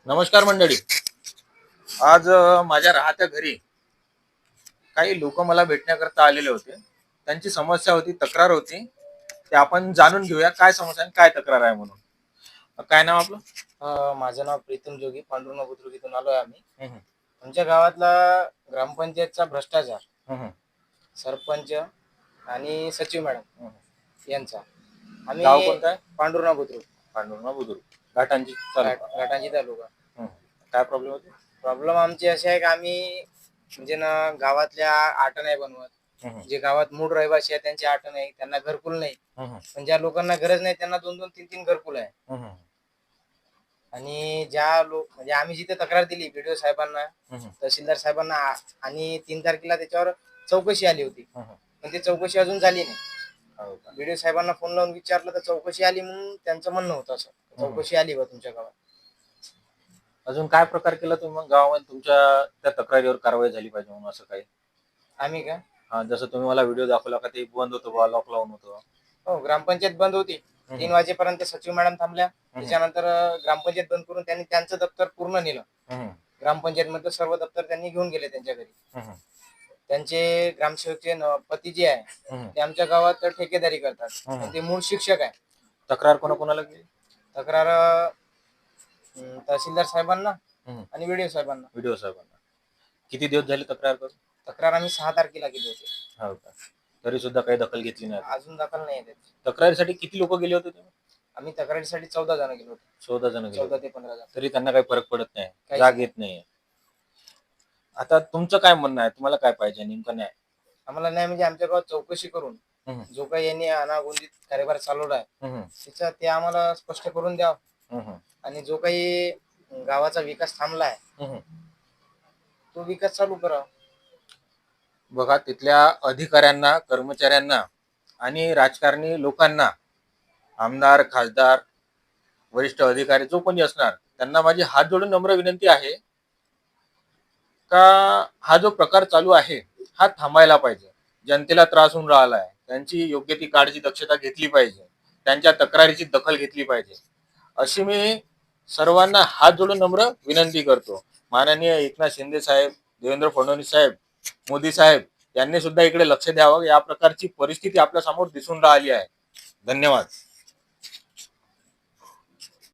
नमस्कार मंडळी. आज माझ्या राहत्या घरी काही लोक मला भेटण्याकरता आलेले होते. त्यांची समस्या होती, तक्रार होती. ते आपण जाणून घेऊया काय समस्या आणि काय तक्रार आहे म्हणून. काय नाव आपलं? माझं नाव प्रीतम जोगी, पांडुरंग बुद्रुकीतून आलोय आम्ही. हम्म, आमच्या गावातला ग्रामपंचायतचा भ्रष्टाचार, हम्म, सरपंच आणि सचिव मॅडम हम्म. यांचा. गाव आम्ही कोणतं आहे? पांडुरंग बुद्रुक, पांडुरंग बुद्रुक, घाटांची तालुका. घाटांची तालुका. हम्म. काय प्रॉब्लेम होते? प्रॉब्लेम आमची अशी आहे की आम्ही म्हणजे ना गावातल्या आट नाही बनवत. हम्म, जे गावात मूळ रहिवासी आहे त्यांची आट नाही, त्यांना घरकुल नाही. हम्म, पण ज्या लोकांना गरज नाही त्यांना 2-2, 3-3 घरकुल आहे. हम्म, आणि ज्या लोक म्हणजे आम्ही जिथे तक्रार दिली बीडीओ साहेबांना, हम्म, तहसीलदार साहेबांना आणि 3 तारखेला त्याच्यावर चौकशी आली होती, हम्म. पण ती चौकशी अजून झाली नाही. हो का? बीडीओ साहेबांना फोन लावून विचारलं तर चौकशी आली म्हणून त्यांचं म्हणणं होतं असं, चौकशी आली बा तुमच्या गावात. अजून काय प्रकार केला तुम्ही मग गावामध्ये तुमच्या त्या तक्रारीवर कारवाई झाली पाहिजे म्हणून असं काही? आम्ही का हा, जसं तुम्ही मला व्हिडिओ दाखवला का ते बंद होतं बा, लॉक लावून होतं. हो, ग्रामपंचायत बंद होती. 3 वाजेपर्यंत सचिव मॅडम थांबल्या. त्याच्यानंतर ग्रामपंचायत बंद करून त्यांनी त्यांचं दप्तर पूर्ण नेलं. ग्रामपंचायत मध्ये सर्व दप्तर त्यांनी घेऊन गेले त्यांच्या घरी. त्यांचे ग्रामसेवकचे पती जे आहे ते आमच्या गावात ठेकेदारी करतात. ते मूळ शिक्षक आहे. तक्रार कोणाकोणाला केली? तक्रार तहसीलदार साहेबांना आणि व्हिडिओ साहेबांना. व्हिडिओ साहेबांना. किती दिवस झाले तक्रार करून? तक्रार आम्ही 6 तारखेला केली होती. हो का? तरी सुद्धा काही दखल घेतली नाही. अजून दखल नाही आहे. तक्रारीसाठी किती लोक गेले होते तुम्ही? आम्ही तक्रारीसाठी 14 जण गेलो होतो. 14 जण गेले. 14 ते 15 जण. तरी त्यांना काही फरक पडत नाही, जाग येत नाही. आता तुमचं काय म्हणणं आहे? तुम्हाला काय पाहिजे नेमकं न्याय? आम्हाला न्याय म्हणजे आमच्या गावात चौकशी करून जो काही यांनी अनागोंदित कारभार चालवला आहे त्याचा ते आम्हाला स्पष्ट करून द्यावं. आणि जो काही गावाचा विकास थांबला आहे तो विकास चालू करावा. बघा, तिथल्या अधिकाऱ्यांना, कर्मचाऱ्यांना आणि राजकारणी लोकांना, आमदार, खासदार, वरिष्ठ अधिकारी जो कोणी असणार, त्यांना माझी हात जोडून नम्र विनंती आहे का हा जो प्रकार चालू आहे हा थांबायला पाहिजे. जनतेला त्रास होऊन राहिला आहे, त्यांची योग्य ती काळजी, दक्षता घेतली पाहिजे, त्यांच्या तक्रारीची दखल घेतली पाहिजे, अशी मी सर्वांना हात जोडून नम्र विनंती करतो. माननीय एकनाथ शिंदे साहेब, देवेंद्र फडणवीस साहेब, मोदी साहेब यांनी सुद्धा इकडे लक्ष द्यावं. या प्रकारची परिस्थिती आपल्या समोर दिसून राहिली आहे. धन्यवाद.